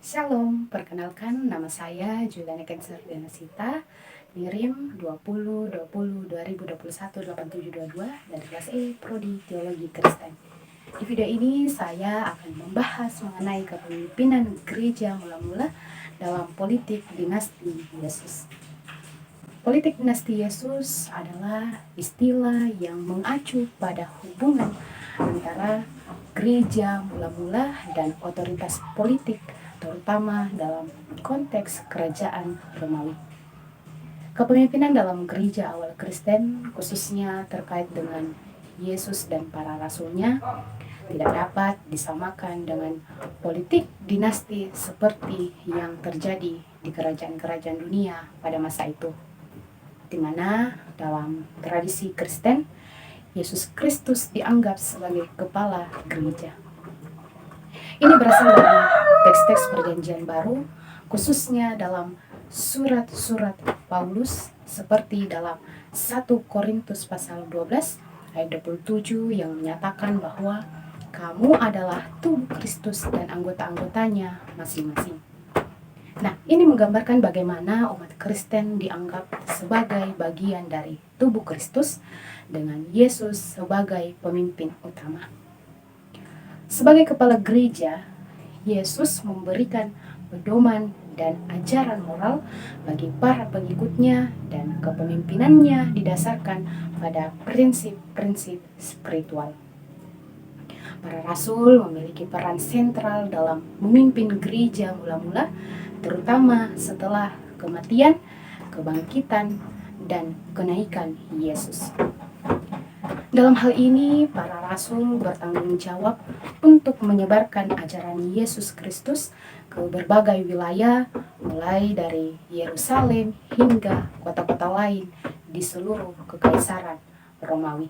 Shalom, perkenalkan nama saya Juliana Cancer Denasita, NIRIM 2020-2021-8722 dari kelas E Prodi Teologi Kristen. Di video ini saya akan membahas mengenai kepemimpinan gereja mula-mula dalam politik dinasti Yesus. Politik dinasti Yesus adalah istilah yang mengacu pada hubungan antara gereja mula-mula dan otoritas politik, terutama dalam konteks kerajaan Romawi. Kepemimpinan dalam gereja awal Kristen, khususnya terkait dengan Yesus dan para rasulnya, tidak dapat disamakan dengan politik dinasti seperti yang terjadi di kerajaan-kerajaan dunia pada masa itu, di mana dalam tradisi Kristen, Yesus Kristus dianggap sebagai kepala gereja. Ini berasal dari teks-teks Perjanjian Baru, khususnya dalam surat-surat Paulus seperti dalam 1 Korintus pasal 12 ayat 27 yang menyatakan bahwa kamu adalah tubuh Kristus dan anggota-anggotanya masing-masing. Nah, ini menggambarkan bagaimana umat Kristen dianggap sebagai bagian dari tubuh Kristus dengan Yesus sebagai pemimpin utama. Sebagai kepala gereja, Yesus memberikan pedoman dan ajaran moral bagi para pengikutnya, dan kepemimpinannya didasarkan pada prinsip-prinsip spiritual. Para rasul memiliki peran sentral dalam memimpin gereja mula-mula, terutama setelah kematian, kebangkitan, dan kenaikan Yesus. Dalam hal ini, para rasul bertanggung jawab untuk menyebarkan ajaran Yesus Kristus ke berbagai wilayah, mulai dari Yerusalem hingga kota-kota lain di seluruh kekaisaran Romawi.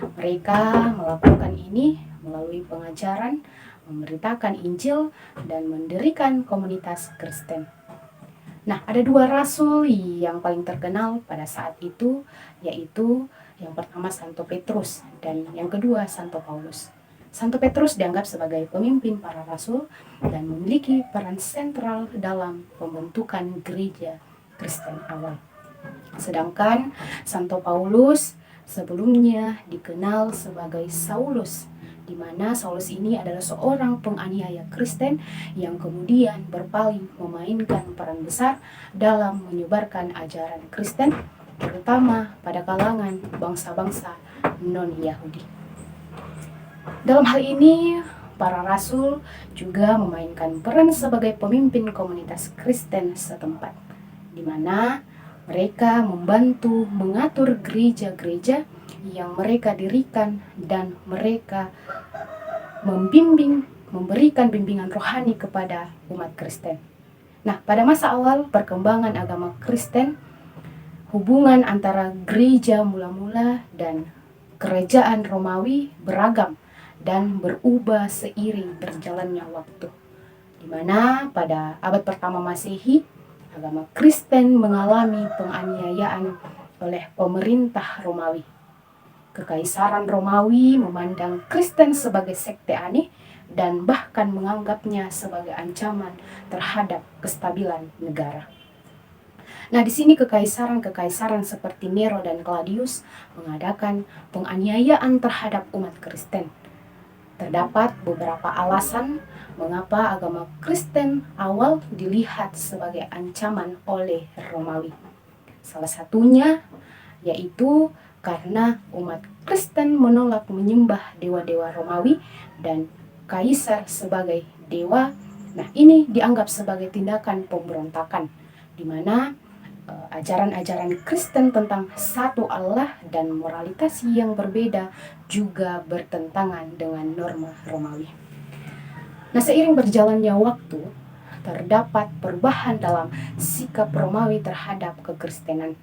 Mereka melakukan ini melalui pengajaran, memberitakan Injil, dan mendirikan komunitas Kristen. Nah, ada dua rasul yang paling terkenal pada saat itu, yaitu yang pertama Santo Petrus dan yang kedua Santo Paulus. Santo Petrus dianggap sebagai pemimpin para rasul dan memiliki peran sentral dalam pembentukan gereja Kristen awal. Sedangkan Santo Paulus sebelumnya dikenal sebagai Saulus, di mana Saulus ini adalah seorang penganiaya Kristen yang kemudian berpaling memainkan peran besar dalam menyebarkan ajaran Kristen, terutama pada kalangan bangsa-bangsa non-Yahudi. Dalam hal ini, para rasul juga memainkan peran sebagai pemimpin komunitas Kristen setempat, di mana mereka membantu mengatur gereja-gereja yang mereka dirikan, dan mereka memberikan bimbingan rohani kepada umat Kristen. Nah, pada masa awal perkembangan agama Kristen, hubungan antara gereja mula-mula dan kerajaan Romawi beragam dan berubah seiring berjalannya waktu, di mana pada abad pertama Masehi, agama Kristen mengalami penganiayaan oleh pemerintah Romawi. Kekaisaran Romawi memandang Kristen sebagai sekte aneh dan bahkan menganggapnya sebagai ancaman terhadap kestabilan negara. Nah, di sini kekaisaran seperti Nero dan Claudius mengadakan penganiayaan terhadap umat Kristen. Terdapat beberapa alasan mengapa agama Kristen awal dilihat sebagai ancaman oleh Romawi. Salah satunya yaitu karena umat Kristen menolak menyembah dewa-dewa Romawi dan kaisar sebagai dewa. Nah, ini dianggap sebagai tindakan pemberontakan, di mana ajaran-ajaran Kristen tentang satu Allah dan moralitas yang berbeda juga bertentangan dengan norma Romawi. Nah, seiring berjalannya waktu, terdapat perubahan dalam sikap Romawi terhadap kekristenan.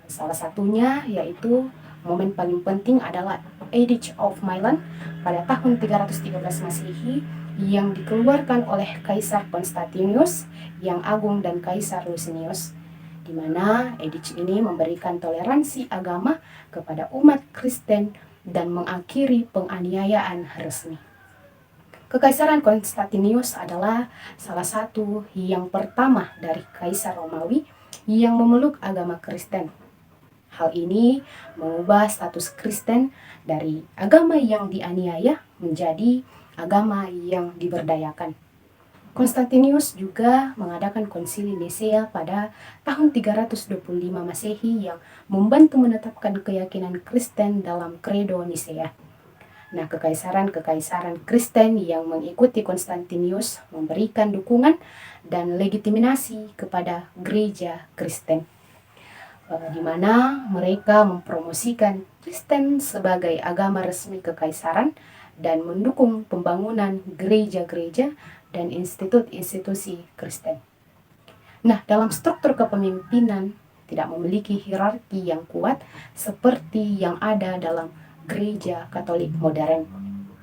Salah satunya yaitu momen paling penting adalah Edict of Milan pada tahun 313 Masehi yang dikeluarkan oleh Kaisar Konstantinus yang Agung dan Kaisar Lusinius, di mana edict ini memberikan toleransi agama kepada umat Kristen dan mengakhiri penganiayaan resmi. Kekaisaran Konstantinus adalah salah satu yang pertama dari kaisar Romawi yang memeluk agama Kristen. Hal ini mengubah status Kristen dari agama yang dianiaya menjadi agama yang diberdayakan. Konstantinus juga mengadakan konsili Nisea pada tahun 325 Masehi yang membantu menetapkan keyakinan Kristen dalam Credo Nisea. Nah, kekaisaran-kekaisaran Kristen yang mengikuti Konstantinus memberikan dukungan dan legitimasi kepada gereja Kristen, di mana mereka mempromosikan Kristen sebagai agama resmi kekaisaran dan mendukung pembangunan gereja-gereja dan institusi Kristen. Nah, dalam struktur kepemimpinan tidak memiliki hierarki yang kuat seperti yang ada dalam gereja Katolik modern,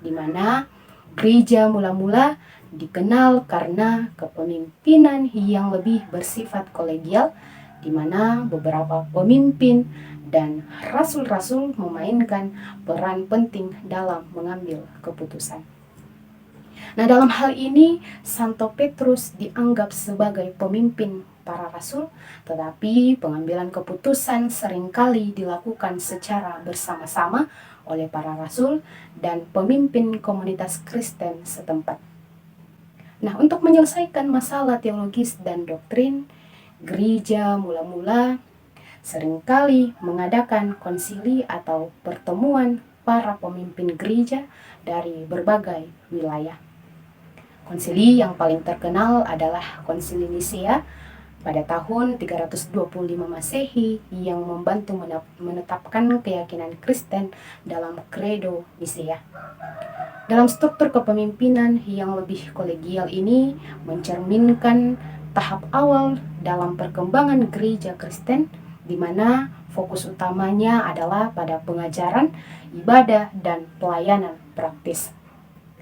di mana gereja mula-mula dikenal karena kepemimpinan yang lebih bersifat kolegial, di mana beberapa pemimpin dan rasul-rasul memainkan peran penting dalam mengambil keputusan. Nah, dalam hal ini Santo Petrus dianggap sebagai pemimpin para rasul, tetapi pengambilan keputusan seringkali dilakukan secara bersama-sama oleh para rasul dan pemimpin komunitas Kristen setempat. Nah, untuk menyelesaikan masalah teologis dan doktrin, gereja mula-mula seringkali mengadakan konsili atau pertemuan para pemimpin gereja dari berbagai wilayah. Konsili yang paling terkenal adalah Konsili Nisea pada tahun 325 Masehi yang membantu menetapkan keyakinan Kristen dalam Credo Nisea. Dalam struktur kepemimpinan yang lebih kolegial ini mencerminkan tahap awal dalam perkembangan gereja Kristen, di mana fokus utamanya adalah pada pengajaran, ibadah, dan pelayanan praktis.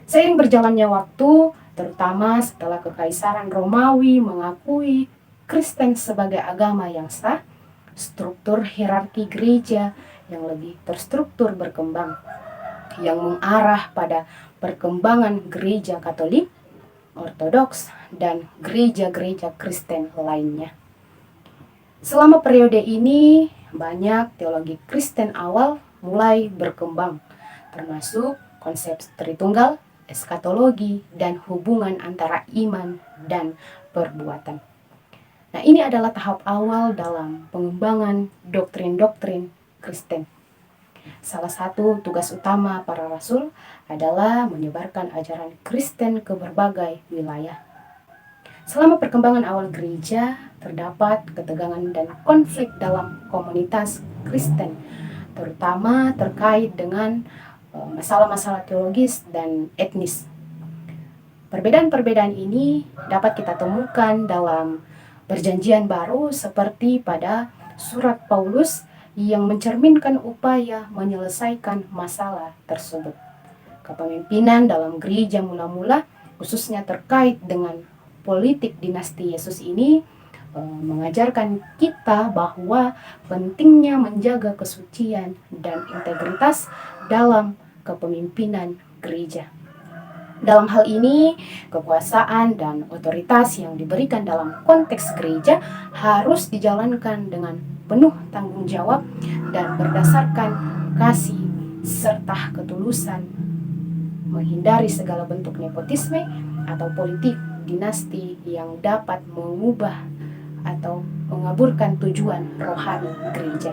Seiring berjalannya waktu, terutama setelah Kekaisaran Romawi mengakui Kristen sebagai agama yang sah, struktur hierarki gereja yang lebih terstruktur berkembang, yang mengarah pada perkembangan gereja Katolik, Ortodoks, dan gereja-gereja Kristen lainnya. Selama periode ini, banyak teologi Kristen awal mulai berkembang, termasuk konsep Tritunggal, eskatologi, dan hubungan antara iman dan perbuatan. Nah, ini adalah tahap awal dalam pengembangan doktrin-doktrin Kristen. Salah satu tugas utama para rasul adalah menyebarkan ajaran Kristen ke berbagai wilayah. Selama perkembangan awal gereja, terdapat ketegangan dan konflik dalam komunitas Kristen, terutama terkait dengan masalah-masalah teologis dan etnis. Perbedaan-perbedaan ini dapat kita temukan dalam Perjanjian Baru seperti pada surat Paulus yang mencerminkan upaya menyelesaikan masalah tersebut. Kepemimpinan dalam gereja mula-mula, khususnya terkait dengan politik dinasti Yesus ini, mengajarkan kita bahwa pentingnya menjaga kesucian dan integritas dalam kepemimpinan gereja. Dalam hal ini, kekuasaan dan otoritas yang diberikan dalam konteks gereja harus dijalankan dengan penuh tanggung jawab dan berdasarkan kasih serta ketulusan, menghindari segala bentuk nepotisme atau politik dinasti yang dapat mengubah atau mengaburkan tujuan rohani gereja.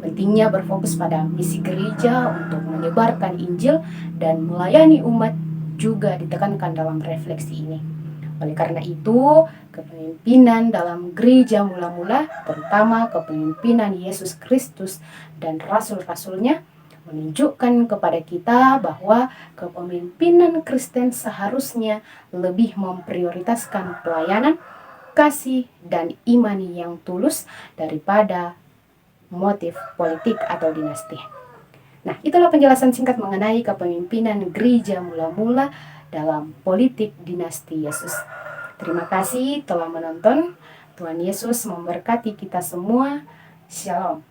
Pentingnya berfokus pada misi gereja untuk menyebarkan Injil dan melayani umat juga ditekankan dalam refleksi ini. Oleh karena itu, kepemimpinan dalam gereja mula-mula, terutama kepemimpinan Yesus Kristus dan rasul-rasulnya, menunjukkan kepada kita bahwa kepemimpinan Kristen seharusnya lebih memprioritaskan pelayanan, kasih, dan iman yang tulus daripada motif politik atau dinasti. Nah, itulah penjelasan singkat mengenai kepemimpinan gereja mula-mula dalam politik dinasti Yesus. Terima kasih telah menonton. Tuhan Yesus memberkati kita semua. Shalom.